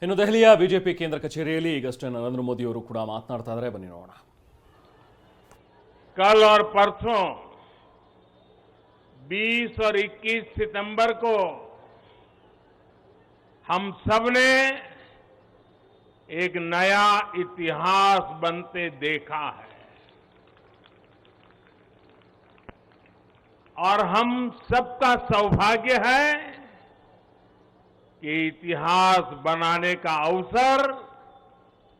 ಇನ್ನು ದೆಹಲಿಯ ಬಿಜೆಪಿ ಕೇಂದ್ರ ಕಚೇರಿಯಲ್ಲಿ ಈಗಷ್ಟೇ ನರೇಂದ್ರ ಮೋದಿ ಅವರು ಕೂಡ ಮಾತನಾಡ್ತಾ ಇದ್ದಾರೆ. ಬನ್ನಿ ನೋಡೋಣ. कल और परसों 20 और 21 सितंबर को हम सबने एक नया इतिहास बनते देखा है और हम सबका सौभाग्य है कि इतिहास बनाने का अवसर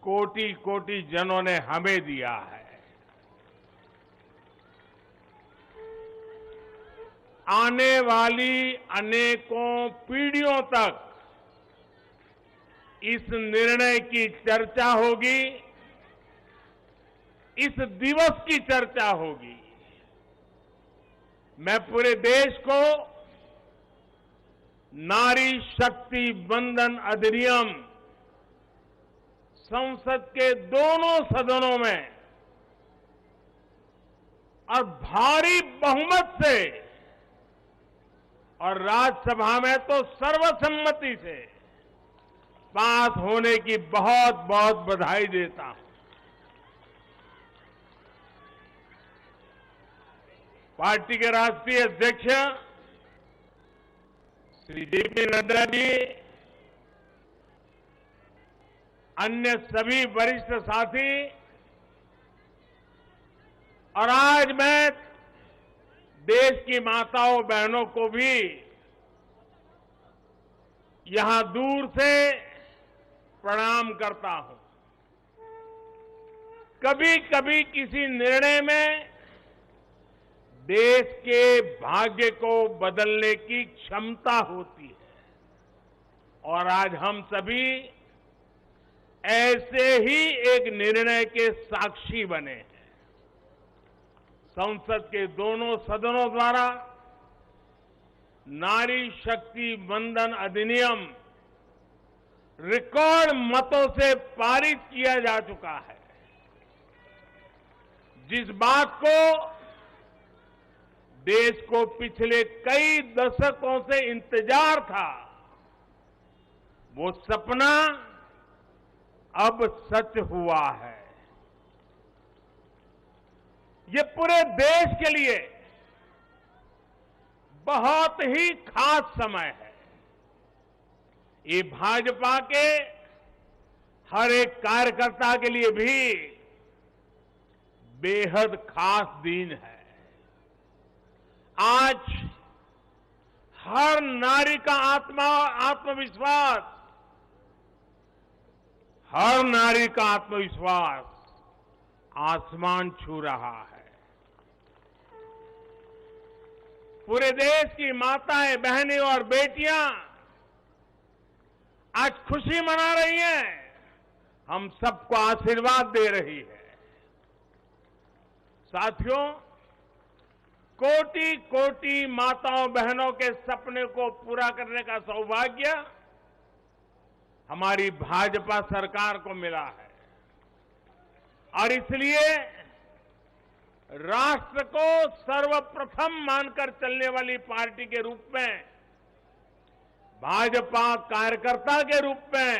कोटि कोटि जनों ने हमें दिया है. आने वाली अनेकों पीढ़ियों तक इस निर्णय की चर्चा होगी, इस दिवस की चर्चा होगी. मैं पूरे देश को नारी शक्ति बंधन अधिनियम संसद के दोनों सदनों में और भारी बहुमत से और राज्यसभा में तो सर्वसम्मति से पास होने की बहुत बहुत बधाई देता हूं. पार्टी के राष्ट्रीय अध्यक्ष श्री जेपी नड्डा जी, अन्य सभी वरिष्ठ साथी और आज मैं देश की माताओं बहनों को भी यहां दूर से प्रणाम करता हूं. कभी कभी किसी निर्णय में देश के भाग्य को बदलने की क्षमता होती है और आज हम सभी ऐसे ही एक निर्णय के साक्षी बने हैं. संसद के दोनों सदनों द्वारा नारी शक्ति बंधन अधिनियम रिकॉर्ड मतों से पारित किया जा चुका है. जिस बात को देश को पिछले कई दशकों से इंतजार था, वो सपना अब सच हुआ है. ये पूरे देश के लिए बहुत ही खास समय है. ये भाजपा के हर एक कार्यकर्ता के लिए भी बेहद खास दिन है. आज हर नारी का आत्मविश्वास, हर नारी का आत्मविश्वास आसमान छू रहा है. पूरे देश की माताएं, बहनें और बेटियां आज खुशी मना रही हैं, हम सबको आशीर्वाद दे रही है. साथियों, कोटि कोटि माताओं बहनों के सपने को पूरा करने का सौभाग्य हमारी भाजपा सरकार को मिला है और इसलिए राष्ट्र को सर्वप्रथम मानकर चलने वाली पार्टी के रूप में, भाजपा कार्यकर्ता के रूप में,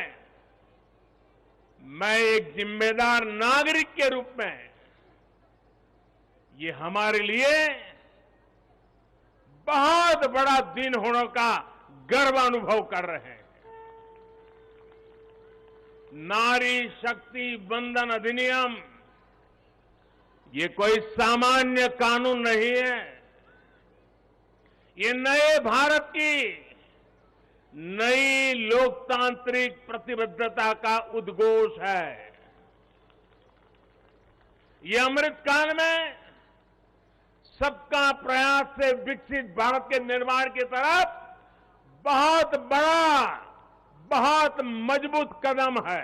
मैं एक जिम्मेदार नागरिक के रूप में, ये हमारे लिए बहुत बड़ा दिन होने का गर्व अनुभव कर रहे हैं. नारी शक्ति बंधन अधिनियम ये कोई सामान्य कानून नहीं है. ये नए भारत की नई लोकतांत्रिक प्रतिबद्धता का उद्घोष है. ये अमृतकाल में सबका प्रयास से विकसित भारत के निर्माण की तरफ बहुत बड़ा, बहुत मजबूत कदम है.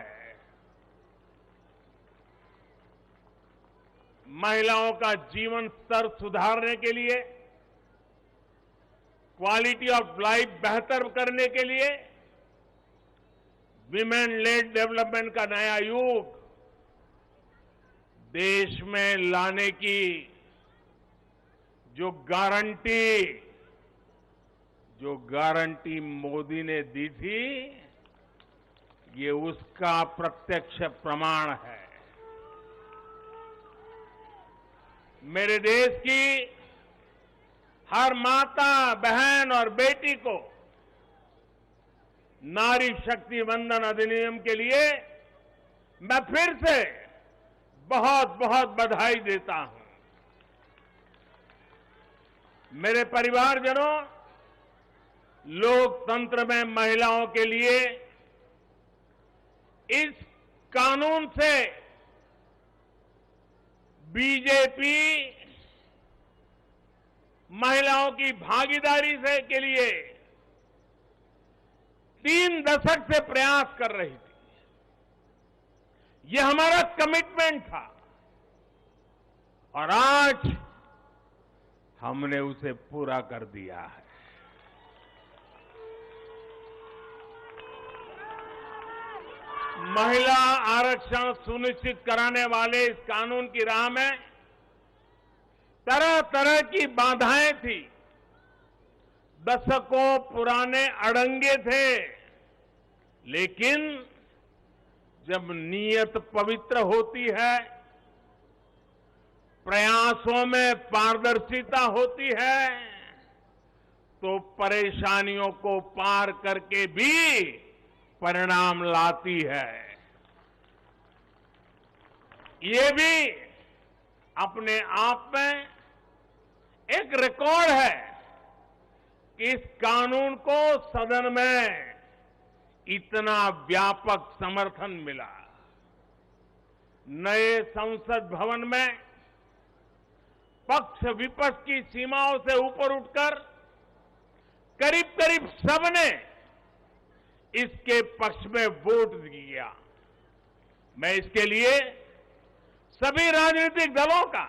महिलाओं का जीवन स्तर सुधारने के लिए, क्वालिटी ऑफ लाइफ बेहतर करने के लिए विमेन लेड डेवलपमेंट का नया युग देश में लाने की जो गारंटी मोदी ने दी थी, ये उसका प्रत्यक्ष प्रमाण है। मेरे देश की हर माता, बहन और बेटी को नारी शक्ति वंदन अधिनियम के लिए मैं फिर से बहुत बहुत बधाई देता हूं। मेरे परिवारजनों, लोकतंत्र में महिलाओं के लिए इस कानून से बीजेपी महिलाओं की भागीदारी से के लिए 3 दशक से प्रयास कर रही थी। यह हमारा कमिटमेंट था और आज हमने उसे पूरा कर दिया है। महिला आरक्षण सुनिश्चित कराने वाले इस कानून की राह में तरह तरह की बाधाएं थी, दशकों पुराने अड़ंगे थे, लेकिन जब नीयत पवित्र होती है, प्रयासों में पारदर्शिता होती है, तो परेशानियों को पार करके भी परिणाम लाती है। ये भी अपने आप में एक रिकॉर्ड है कि इस कानून को सदन में इतना व्यापक समर्थन मिला। नए संसद भवन में पक्ष विपक्ष की सीमाओं से ऊपर उठकर करीब करीब सबने इसके पक्ष में वोट दिया। मैं इसके लिए सभी राजनीतिक दलों का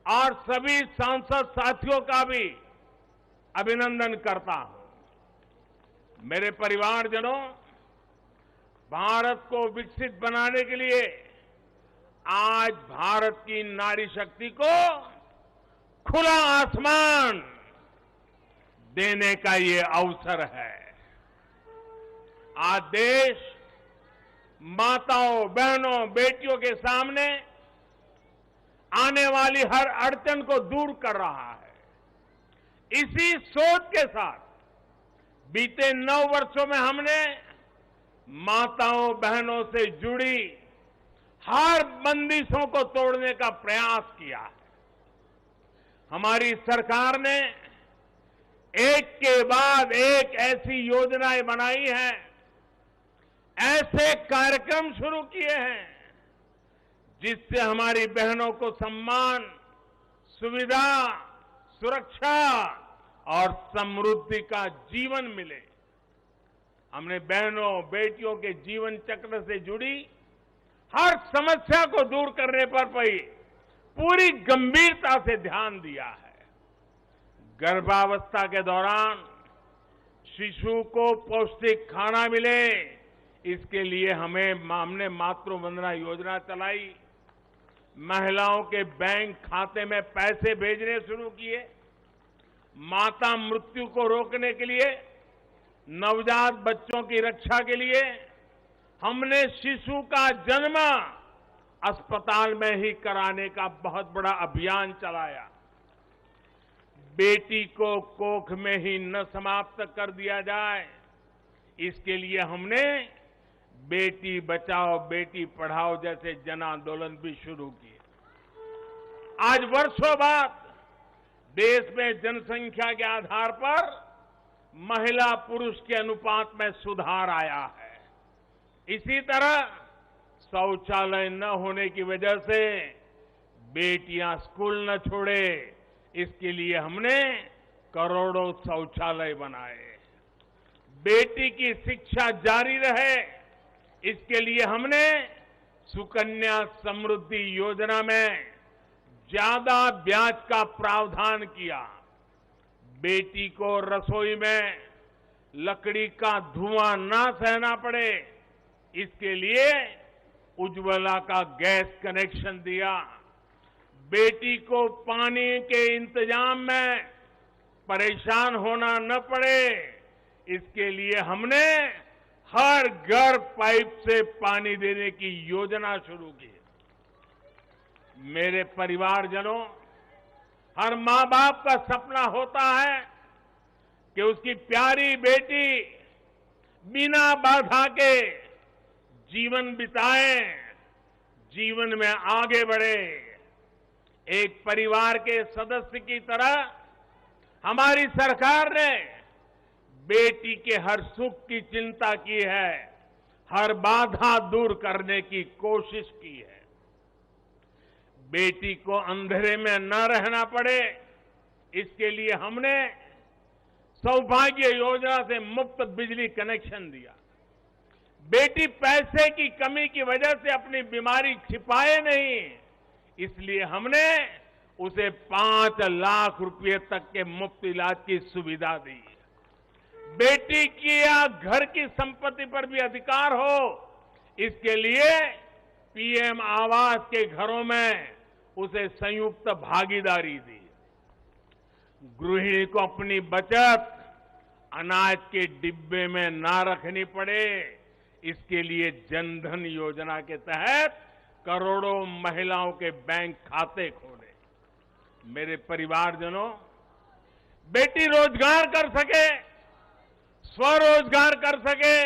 और सभी सांसद साथियों का भी अभिनंदन करता हूं। मेरे परिवारजनों, भारत को विकसित बनाने के लिए आज भारत की नारी शक्ति को खुला आसमान देने का ये अवसर है। आज देश माताओं, बहनों, बेटियों के सामने आने वाली हर अड़चन को दूर कर रहा है। इसी सोच के साथ बीते 9 वर्षों में हमने माताओं, बहनों से जुड़ी हर बंदिशों को तोड़ने का प्रयास किया है। हमारी सरकार ने एक के बाद एक ऐसी योजनाएं बनाई हैं, ऐसे कार्यक्रम शुरू किए हैं जिससे हमारी बहनों को सम्मान, सुविधा, सुरक्षा और समृद्धि का जीवन मिले। हमने बहनों, बेटियों के जीवन चक्र से जुड़ी हर समस्या को दूर करने पर पूरी गंभीरता से ध्यान दिया है। गर्भावस्था के दौरान शिशु को पौष्टिक खाना मिले, इसके लिए हमने मातृ वंदना योजना चलाई। महिलाओं के बैंक खाते में पैसे भेजने शुरू किए। माता मृत्यु को रोकने के लिए, नवजात बच्चों की रक्षा के लिए हमने शिशु का जन्म अस्पताल में ही कराने का बहुत बड़ा अभियान चलाया। बेटी को कोख में ही न समाप्त कर दिया जाए, इसके लिए हमने बेटी बचाओ बेटी पढ़ाओ जैसे जन आंदोलन भी शुरू किए। आज वर्षों बाद देश में जनसंख्या के आधार पर महिला पुरुष के अनुपात में सुधार आया है। इसी तरह शौचालय न होने की वजह से बेटियां स्कूल न छोड़े, इसके लिए हमने करोड़ों शौचालय बनाए। बेटी की शिक्षा जारी रहे, इसके लिए हमने सुकन्या समृद्धि योजना में ज्यादा ब्याज का प्रावधान किया। बेटी को रसोई में लकड़ी का धुआं ना सहना पड़े, इसके लिए उज्ज्वला का गैस कनेक्शन दिया। बेटी को पानी के इंतजाम में परेशान होना न पड़े, इसके लिए हमने हर घर पाइप से पानी देने की योजना शुरू की। मेरे परिवारजनों, हर मां बाप का सपना होता है कि उसकी प्यारी बेटी बिना बाधा के जीवन बिताए, जीवन में आगे बढ़े। एक परिवार के सदस्य की तरह हमारी सरकार ने बेटी के हर सुख की चिंता की है, हर बाधा दूर करने की कोशिश की है। बेटी को अंधेरे में न रहना पड़े, इसके लिए हमने सौभाग्य योजना से मुफ्त बिजली कनेक्शन दिया। बेटी पैसे की कमी की वजह से अपनी बीमारी छिपाए नहीं, इसलिए हमने उसे 5 लाख रुपए तक के मुफ्त इलाज की सुविधा दी। बेटी की या घर की संपत्ति पर भी अधिकार हो, इसके लिए पीएम आवास के घरों में उसे संयुक्त भागीदारी दी। गृहिणी को अपनी बचत अनाज के डिब्बे में ना रखनी पड़े, इसके लिए जनधन योजना के तहत करोड़ों महिलाओं के बैंक खाते खोले। मेरे परिवारजनों, बेटी रोजगार कर सके, स्वरोजगार कर सके,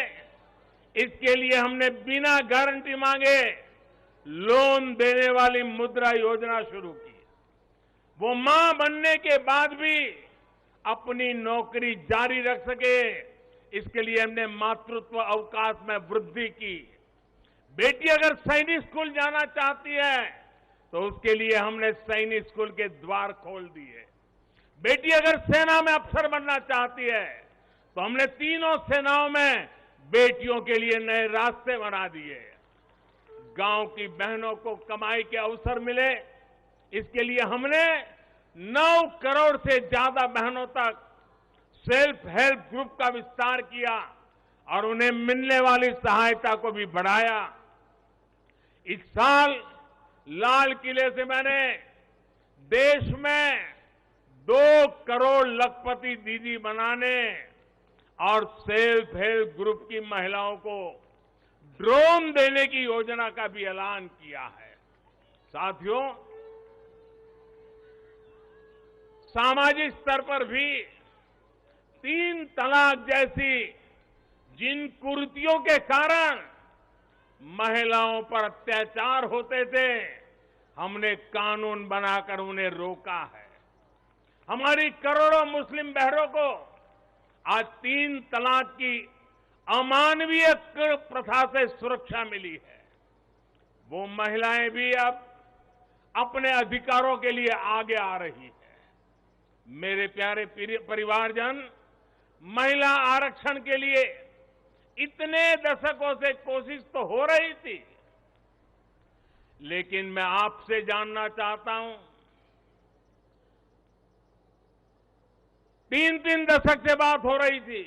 इसके लिए हमने बिना गारंटी मांगे लोन देने वाली मुद्रा योजना शुरू की। वो मां बनने के बाद भी अपनी नौकरी जारी रख सके, इसके लिए हमने मातृत्व अवकाश में वृद्धि की। बेटी अगर सैनिक स्कूल जाना चाहती है तो उसके लिए हमने सैनिक स्कूल के द्वार खोल दिए। बेटी अगर सेना में अफसर बनना चाहती है तो हमने तीनों सेनाओं में बेटियों के लिए नए रास्ते बना दिए। गांव की बहनों को कमाई के अवसर मिले, इसके लिए हमने 9 करोड़ से ज्यादा बहनों तक सेल्फ हेल्प ग्रुप का विस्तार किया और उन्हें मिलने वाली सहायता को भी बढ़ाया। इस साल लाल किले से मैंने देश में 2 करोड़ लखपति दीदी बनाने और सेल्फ हेल्प ग्रुप की महिलाओं को ड्रोन देने की योजना का भी ऐलान किया है। साथियों, सामाजिक स्तर पर भी 3 तलाक जैसी जिन कुरीतियों के कारण महिलाओं पर अत्याचार होते थे, हमने कानून बनाकर उन्हें रोका है। हमारी करोड़ों मुस्लिम बहनों को आज 3 तलाक की अमानवीय प्रथा से सुरक्षा मिली है। वो महिलाएं भी अब अपने अधिकारों के लिए आगे आ रही है। मेरे प्यारे परिवारजन, महिला आरक्षण के लिए इतने दशकों से कोशिश तो हो रही थी, लेकिन मैं आपसे जानना चाहता हूं, 3 दशक से बात हो रही थी,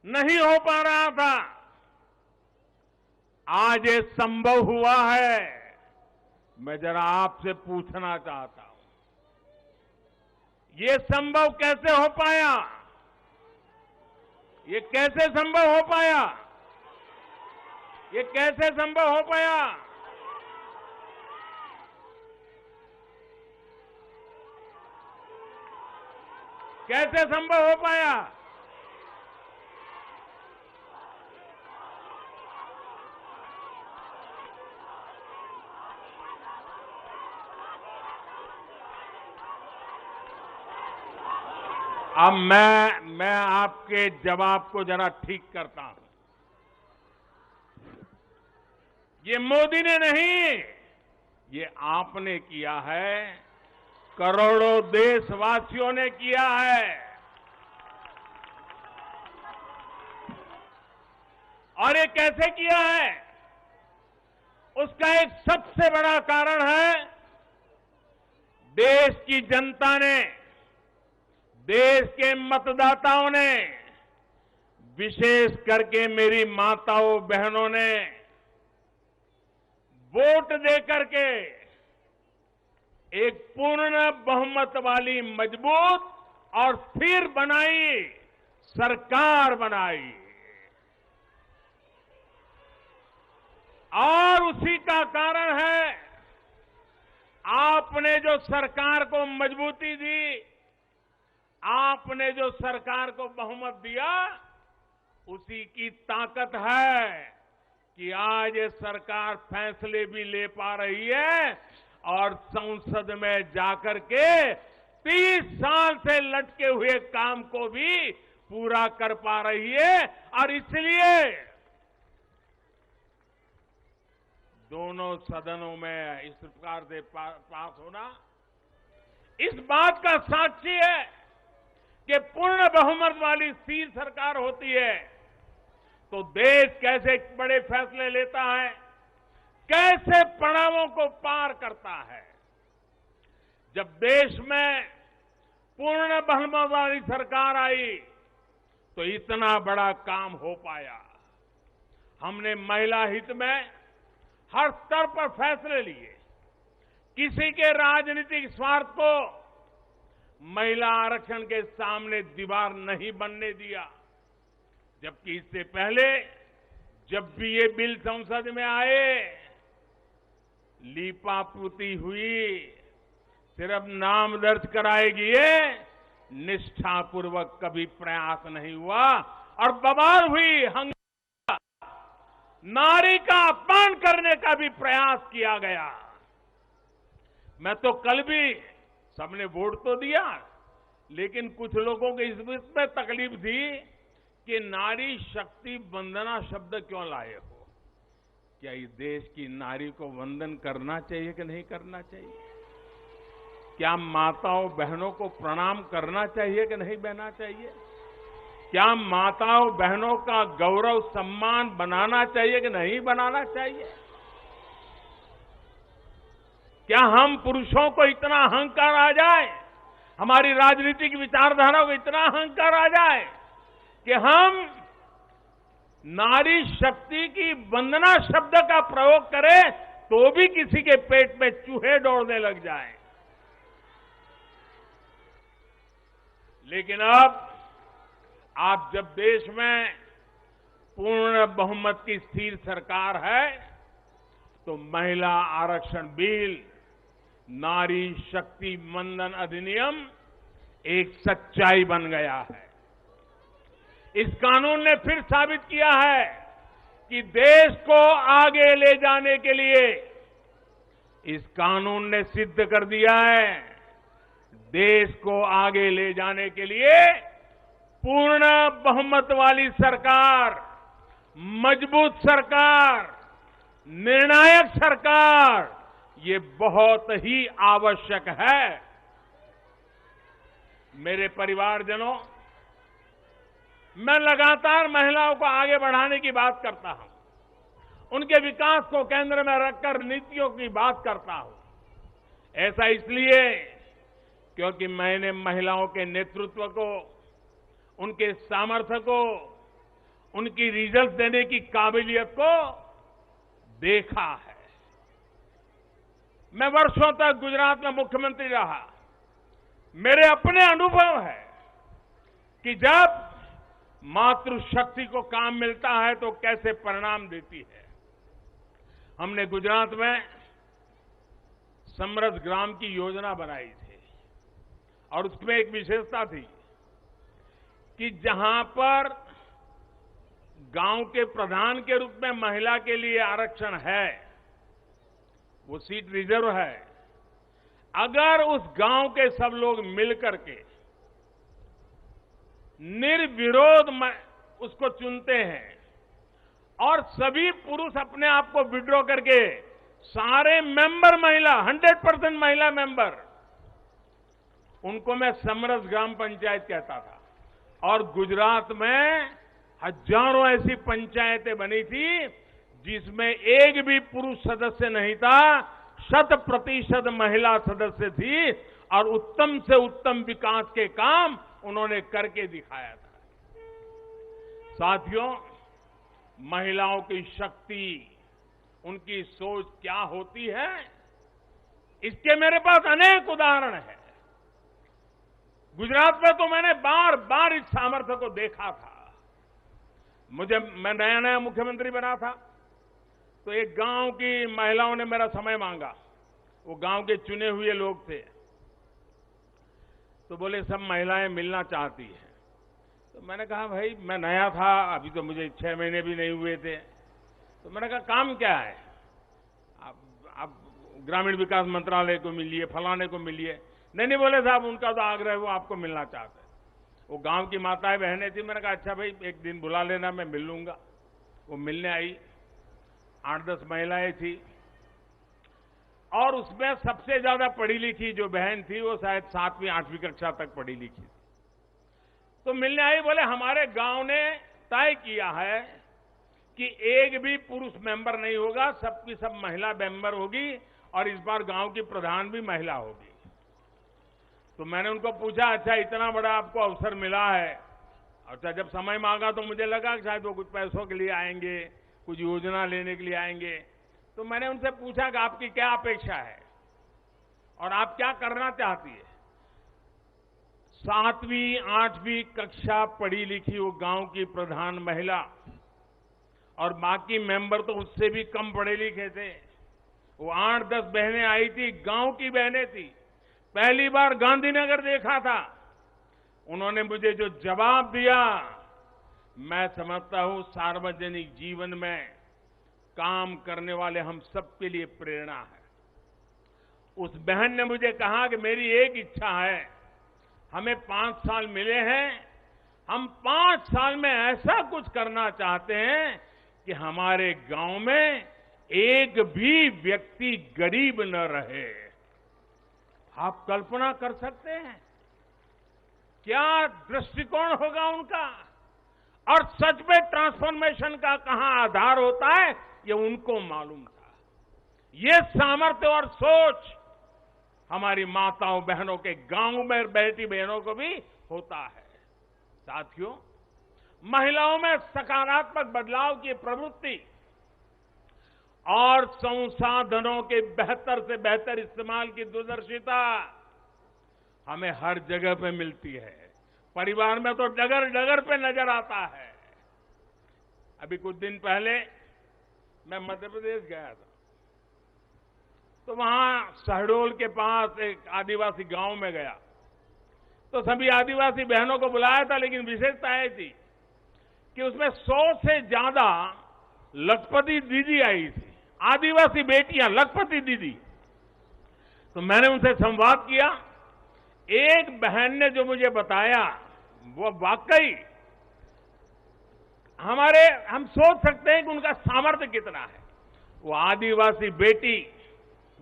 नहीं हो पा रहा था। आज ये संभव हुआ है। मैं जरा आपसे पूछना चाहता हूं, ये संभव कैसे हो पाया? ये कैसे संभव हो पाया? ये कैसे संभव हो पाया? कैसे संभव हो पाया? अब मैं आपके जवाब को जरा ठीक करता हूं। ये मोदी ने नहीं, ये आपने किया है, करोड़ों देशवासियों ने किया है। और ये कैसे किया है? उसका एक सबसे बड़ा कारण है, देश की जनता ने, देश के मतदाताओं ने, विशेष करके मेरी माताओं बहनों ने वोट देकर के एक पूर्ण बहुमत वाली मजबूत और स्थिर बनाई सरकार बनाई और उसी का कारण है आपने जो सरकार को मजबूती दी, आपने जो सरकार को बहुमत दिया, उसी की ताकत है कि आज ये सरकार फैसले भी ले पा रही है और संसद में जाकर के 30 साल से लटके हुए काम को भी पूरा कर पा रही है। और इसलिए दोनों सदनों में इस प्रकार से पास होना इस बात का साक्षी है कि पूर्ण बहुमत वाली स्थिर सरकार होती है तो देश कैसे बड़े फैसले लेता है, कैसे पड़ावों को पार करता है। जब देश में पूर्ण बहुमत वाली सरकार आई तो इतना बड़ा काम हो पाया। हमने महिला हित में हर स्तर पर फैसले लिए, किसी के राजनीतिक स्वार्थ को महिला आरक्षण के सामने दीवार नहीं बनने दिया। जबकि इससे पहले जब भी ये बिल संसद में आए, लीपापोती हुई, सिर्फ नाम दर्ज कराएगी ये, निष्ठापूर्वक कभी प्रयास नहीं हुआ और बवाल हुई, नारी का अपमान करने का भी प्रयास किया गया। मैं तो कल भी, सबने वोट तो दिया, लेकिन कुछ लोगों को इसमें तकलीफ थी कि नारी शक्ति वंदना शब्द क्यों लाए हो। क्या इस देश की नारी को वंदन करना चाहिए कि नहीं करना चाहिए? क्या माताओं बहनों को प्रणाम करना चाहिए कि नहीं बहना चाहिए? क्या माताओं बहनों का गौरव सम्मान बनाना चाहिए कि नहीं बनाना चाहिए? क्या हम पुरुषों को इतना अहंकार आ जाए, हमारी राजनीतिक विचारधारा को इतना अहंकार आ जाए कि हम नारी शक्ति की वंदना शब्द का प्रयोग करें तो भी किसी के पेट में चूहे दौड़ने लग जाएं? लेकिन अब आप जब देश में पूर्ण बहुमत की स्थिर सरकार है तो महिला आरक्षण बिल, नारी शक्ति वंदन अधिनियम एक सच्चाई बन गया है। इस कानून ने फिर साबित किया है कि देश को आगे ले जाने के लिए, इस कानून ने सिद्ध कर दिया है, देश को आगे ले जाने के लिए पूर्ण बहुमत वाली सरकार, मजबूत सरकार, निर्णायक सरकार, ये बहुत ही आवश्यक है। मेरे परिवारजनों, मैं लगातार महिलाओं को आगे बढ़ाने की बात करता हूं, उनके विकास को केंद्र में रखकर नीतियों की बात करता हूं। ऐसा इसलिए क्योंकि मैंने महिलाओं के नेतृत्व को, उनके सामर्थ्य को, उनकी रिजल्ट देने की काबिलियत को देखा है। मैं वर्षों तक गुजरात में मुख्यमंत्री रहा। मेरे अपने अनुभव है कि जब मातृशक्ति को काम मिलता है तो कैसे परिणाम देती है। हमने गुजरात में समृद्ध ग्राम की योजना बनाई थी और उसमें एक विशेषता थी कि जहां पर गांव के प्रधान के रूप में महिला के लिए आरक्षण है, वो सीट रिजर्व है, अगर उस गांव के सब लोग मिलकर के निर्विरोध उसको चुनते हैं और सभी पुरुष अपने आप को विड्रॉ करके सारे मेंबर महिला, 100% महिला मेंबर, उनको मैं समरस ग्राम पंचायत कहता था। और गुजरात में हजारों ऐसी पंचायतें बनी थी जिसमें एक भी पुरुष सदस्य नहीं था, 100% महिला सदस्य थी और उत्तम से उत्तम विकास के काम उन्होंने करके दिखाया था। साथियों, महिलाओं की शक्ति, उनकी सोच क्या होती है, इसके मेरे पास अनेक उदाहरण हैं। गुजरात में तो मैंने बार बार इस सामर्थ्य को देखा था। मैं नया नया मुख्यमंत्री बना था, तो एक गांव की महिलाओं ने मेरा समय मांगा। वो गांव के चुने हुए लोग थे, तो बोले सब महिलाएं मिलना चाहती हैं। तो मैंने कहा भाई मैं नया था, अभी तो मुझे 6 महीने भी नहीं हुए थे। तो मैंने कहा काम क्या है, आप ग्रामीण विकास मंत्रालय को मिलिए, फलाने को मिलिए। नहीं बोले साहब उनका तो आग्रह है, वो आपको मिलना चाहते हैं। वो गांव की माताएं बहनें थी। मैंने कहा अच्छा भाई एक दिन बुला लेना, मैं मिल लूंगा। वो मिलने आई, 8-10 महिलाएं थी, और उसमें सबसे ज्यादा पढ़ी लिखी जो बहन थी वो शायद 7वीं 8वीं कक्षा तक पढ़ी लिखी थी। तो मिलने आई, बोले हमारे गांव ने तय किया है कि एक भी पुरुष मेंबर नहीं होगा, सबकी सब महिला मेंबर होगी, और इस बार गांव की प्रधान भी महिला होगी। तो मैंने उनको पूछा अच्छा इतना बड़ा आपको अवसर मिला है। अच्छा जब समय मांगा तो मुझे लगा कि शायद वो कुछ पैसों के लिए आएंगे, कुछ योजना लेने के लिए आएंगे। तो मैंने उनसे पूछा कि आपकी क्या अपेक्षा है और आप क्या करना चाहती है। 7वीं 8वीं कक्षा पढ़ी लिखी वो गांव की प्रधान महिला, और बाकी मेंबर तो उससे भी कम पढ़े लिखे थे। वो 8-10 बहनें आई थी, गांव की बहनें थी। पहली बार गांधीनगर देखा था। उन्होंने मुझे जो जवाब दिया, मैं समझता हूं सार्वजनिक जीवन में काम करने वाले हम सबके लिए प्रेरणा है। उस बहन ने मुझे कहा कि मेरी एक इच्छा है, हमें 5 साल मिले हैं, हम 5 साल में ऐसा कुछ करना चाहते हैं कि हमारे गांव में एक भी व्यक्ति गरीब न रहे। आप कल्पना कर सकते हैं क्या दृष्टिकोण होगा उनका। और सच में ट्रांसफॉर्मेशन का कहां आधार होता है ये उनको मालूम था। ये सामर्थ्य और सोच हमारी माताओं बहनों के गांव में बैठी बहनों को भी होता है। साथियों, महिलाओं में सकारात्मक बदलाव की प्रवृत्ति और संसाधनों के बेहतर से बेहतर इस्तेमाल की दूरदर्शिता हमें हर जगह पे मिलती है। परिवार में तो डगर डगर पे नजर आता है। अभी कुछ दिन पहले मैं मध्य प्रदेश गया था, तो वहां शहडोल के पास एक आदिवासी गांव में गया, तो सभी आदिवासी बहनों को बुलाया था, लेकिन विशेषता यह थी कि उसमें 100 से ज्यादा लखपति दीदी आई थी, आदिवासी बेटियां, लखपति दीदी। तो मैंने उनसे संवाद किया। एक बहन ने जो मुझे बताया वो वाकई हम सोच सकते हैं कि उनका सामर्थ्य कितना है। वो आदिवासी बेटी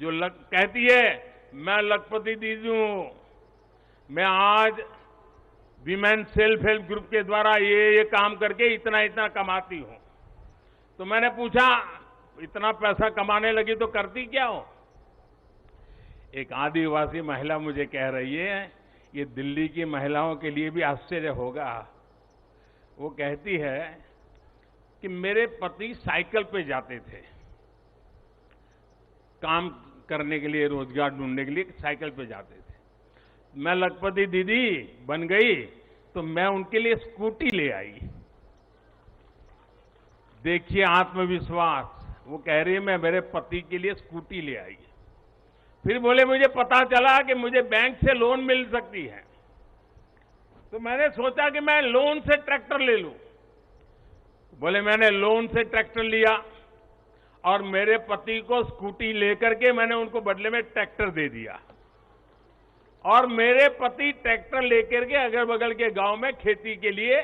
जो कहती है मैं लखपति दीदी हूं, मैं आज विमेन सेल्फ हेल्प ग्रुप के द्वारा ये काम करके इतना इतना कमाती हूं। तो मैंने पूछा इतना पैसा कमाने लगी तो करती क्या हो। एक आदिवासी महिला मुझे कह रही है, ये दिल्ली की महिलाओं के लिए भी आश्चर्य होगा। वो कहती है कि मेरे पति साइकिल पे जाते थे काम करने के लिए, रोजगार ढूंढने के लिए साइकिल पे जाते थे। मैं लखपति दीदी बन गई तो मैं उनके लिए स्कूटी ले आई। देखिए आत्मविश्वास। वो कह रही है मैं मेरे पति के लिए स्कूटी ले आई। फिर बोले मुझे पता चला कि मुझे बैंक से लोन मिल सकती है, तो मैंने सोचा कि मैं लोन से ट्रैक्टर ले लूं। बोले मैंने लोन से ट्रैक्टर लिया और मेरे पति को स्कूटी लेकर के मैंने उनको बदले में ट्रैक्टर दे दिया, और मेरे पति ट्रैक्टर लेकर के अगल बगल के गांव में खेती के लिए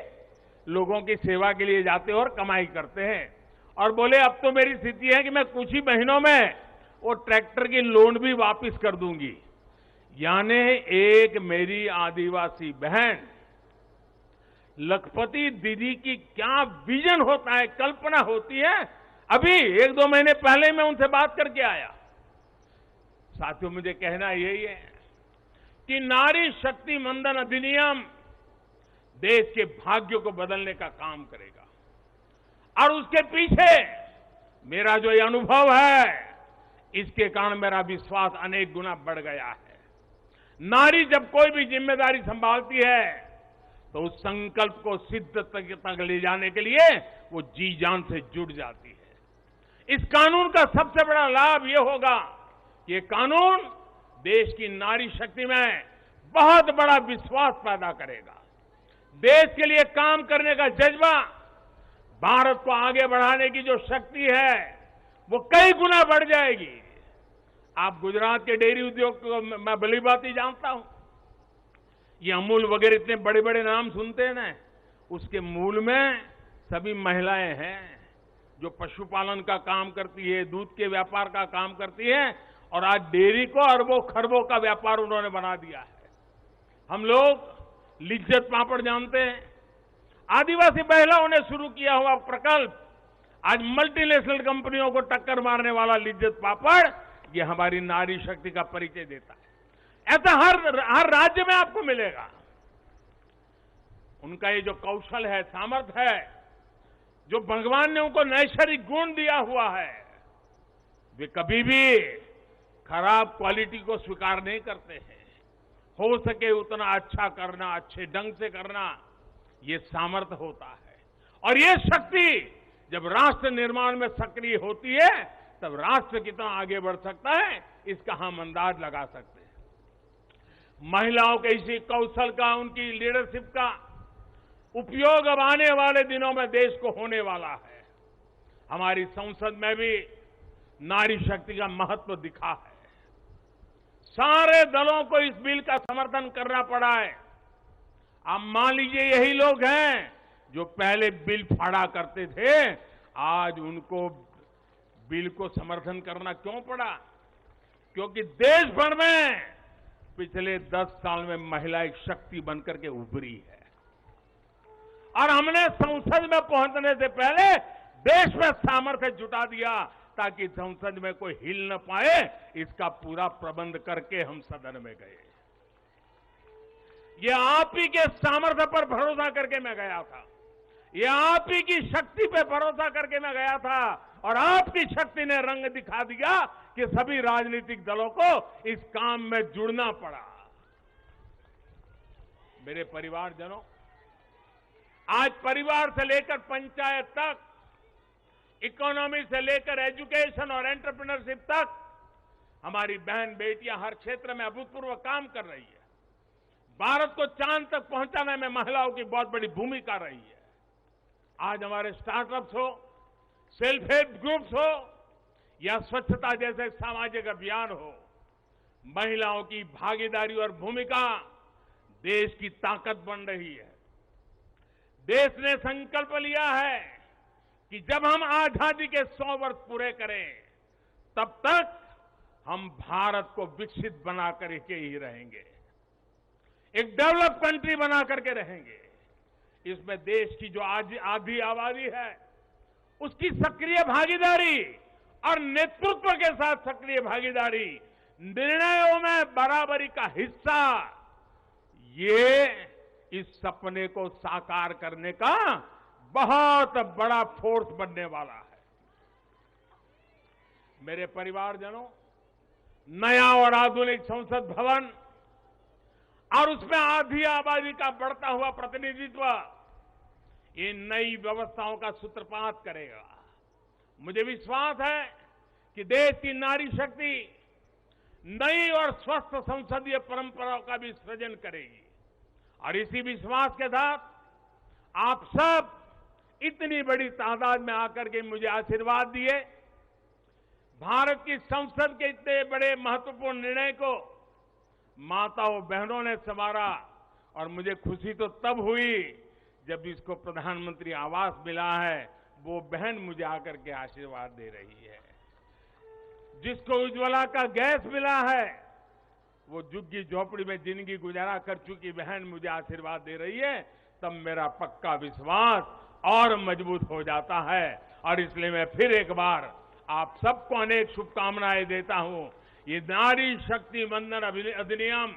लोगों की सेवा के लिए जाते हैं और कमाई करते हैं। और बोले अब तो मेरी स्थिति है कि मैं कुछ ही महीनों में वो ट्रैक्टर की लोन भी वापस कर दूंगी। यानी एक मेरी आदिवासी बहन लखपति दीदी की क्या विजन होता है, कल्पना होती है। अभी 1-2 महीने पहले मैं उनसे बात करके आया। साथियों, मुझे कहना यही है कि नारी शक्ति मंदन अधिनियम देश के भाग्य को बदलने का काम करेगा, और उसके पीछे मेरा जो ये अनुभव है, इसके कारण मेरा विश्वास अनेक गुना बढ़ गया है। नारी जब कोई भी जिम्मेदारी संभालती है तो उस संकल्प को सिद्ध तक ले जाने के लिए वो जी जान से जुड़ जाती है। इस कानून का सबसे बड़ा लाभ ये होगा कि ये कानून देश की नारी शक्ति में बहुत बड़ा विश्वास पैदा करेगा। देश के लिए काम करने का जज्बा, भारत को आगे बढ़ाने की जो शक्ति है वो कई गुना बढ़ जाएगी। आप गुजरात के डेयरी उद्योग को मैं भली बात ही जानता हूं। ये अमूल वगैरह इतने बड़े बड़े नाम सुनते हैं ना, उसके मूल में सभी महिलाएं हैं जो पशुपालन का काम करती है, दूध के व्यापार का काम करती है, और आज डेयरी को अरबों खरबों का व्यापार उन्होंने बना दिया है। हम लोग लिज्जत पापड़ जानते हैं, आदिवासी महिलाओं ने शुरू किया हुआ प्रकल्प आज मल्टीनेशनल कंपनियों को टक्कर मारने वाला लिज्जत पापड़, ये हमारी नारी शक्ति का परिचय देता है। ऐसा हर राज्य में आपको मिलेगा। उनका ये जो कौशल है, सामर्थ्य है, जो भगवान ने उनको नैसर्गिक गुण दिया हुआ है, वे कभी भी खराब क्वालिटी को स्वीकार नहीं करते हैं। हो सके उतना अच्छा करना, अच्छे ढंग से करना, ये सामर्थ्य होता है। और ये शक्ति जब राष्ट्र निर्माण में सक्रिय होती है तब राष्ट्र कितना आगे बढ़ सकता है, इसका हम अंदाज लगा सकते हैं। महिलाओं के इसी कौशल का, उनकी लीडरशिप का उपयोग अब आने वाले दिनों में देश को होने वाला है। हमारी संसद में भी नारी शक्ति का महत्व दिखा है। सारे दलों को इस बिल का समर्थन करना पड़ा है। आप मान लीजिए यही लोग हैं जो पहले बिल फाड़ा करते थे, आज उनको बिल को समर्थन करना क्यों पड़ा? क्योंकि देश भर में पिछले 10 साल में महिला एक शक्ति बनकर के उभरी है, और हमने संसद में पहुंचने से पहले देश में सामर्थ्य जुटा दिया ताकि संसद में कोई हिल न पाए। इसका पूरा प्रबंध करके हम सदन में गए। ये आप ही के सामर्थ्य पर भरोसा करके मैं गया था, ये आप ही की शक्ति पे भरोसा करके मैं गया था, और आपकी शक्ति ने रंग दिखा दिया कि सभी राजनीतिक दलों को इस काम में जुड़ना पड़ा। मेरे परिवारजनों, आज परिवार से लेकर पंचायत तक, इकोनॉमी से लेकर एजुकेशन और एंटरप्रेन्योरशिप तक हमारी बहन बेटियां हर क्षेत्र में अभूतपूर्व काम कर रही है। भारत को चांद तक पहुंचाने में महिलाओं की बहुत बड़ी भूमिका रही है। आज हमारे स्टार्टअप्स हो, सेल्फ हेल्प ग्रुप्स हो, या स्वच्छता जैसे सामाजिक अभियान हो, महिलाओं की भागीदारी और भूमिका देश की ताकत बन रही है। देश ने संकल्प लिया है कि जब हम आजादी के 100 वर्ष पूरे करें तब तक हम भारत को विकसित बना करके ही रहेंगे, एक डेवलप कंट्री बना करके रहेंगे। इसमें देश की जो आज आधी आबादी है उसकी सक्रिय भागीदारी और नेतृत्व के साथ सक्रिय भागीदारी, निर्णयों में बराबरी का हिस्सा, ये इस सपने को साकार करने का बहुत बड़ा फोर्स बनने वाला है। मेरे परिवारजनों, नया और आधुनिक संसद भवन और उसमें आधी आबादी का बढ़ता हुआ प्रतिनिधित्व, ये नई व्यवस्थाओं का सूत्रपात करेगा। मुझे विश्वास है कि देश की नारी शक्ति नई और स्वस्थ संसदीय परंपराओं का भी सृजन करेगी। और इसी विश्वास के साथ आप सब इतनी बड़ी तादाद में आकर के मुझे आशीर्वाद दिए। भारत की संसद के इतने बड़े महत्वपूर्ण निर्णय को माताओं बहनों ने संवारा, और मुझे खुशी तो तब हुई जब इसको प्रधानमंत्री आवास मिला है, वो बहन मुझे आकर के आशीर्वाद दे रही है। जिसको उज्ज्वला का गैस मिला है, वो झुग्गी झोपड़ी में जिंदगी गुजारा कर चुकी बहन मुझे आशीर्वाद दे रही है, तब मेरा पक्का विश्वास और मजबूत हो जाता है। और इसलिए मैं फिर एक बार आप सबको अनेक शुभकामनाएं देता हूं। ये नारी शक्ति वंदन अधिनियम,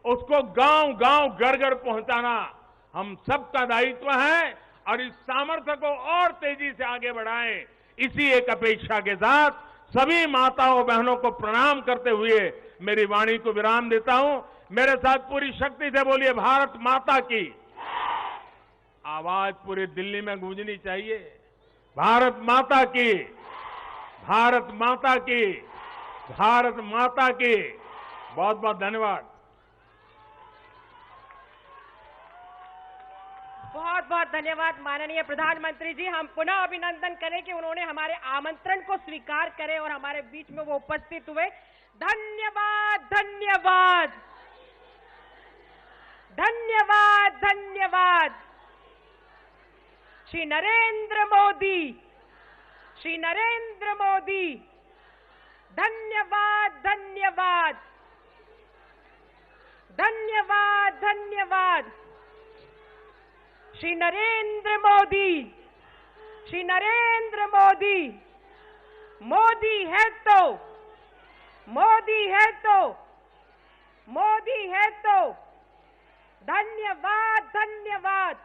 उसको गांव गांव घर घर पहुंचाना हम सबका दायित्व है, और इस सामर्थ्य को और तेजी से आगे बढ़ाएं। इसी एक अपेक्षा के साथ सभी माताओं बहनों को प्रणाम करते हुए मेरी वाणी को विराम देता हूं। मेरे साथ पूरी शक्ति से बोलिए, भारत माता की। आवाज पूरी दिल्ली में गूंजनी चाहिए, भारत माता की, भारत माता की, भारत माता की। बहुत बहुत धन्यवाद। बहुत बहुत धन्यवाद माननीय प्रधानमंत्री जी। हम पुनः अभिनंदन करें कि उन्होंने हमारे आमंत्रण को स्वीकार करे और हमारे बीच में वो उपस्थित हुए। धन्यवाद धन्यवाद धन्यवाद धन्यवाद। श्री नरेंद्र मोदी, श्री नरेंद्र मोदी, धन्यवाद धन्यवाद धन्यवाद धन्यवाद। श्री नरेंद्र मोदी, श्री नरेंद्र मोदी। मोदी है तो, मोदी है तो, मोदी है तो। धन्यवाद धन्यवाद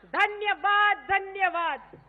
धन्यवाद धन्यवाद।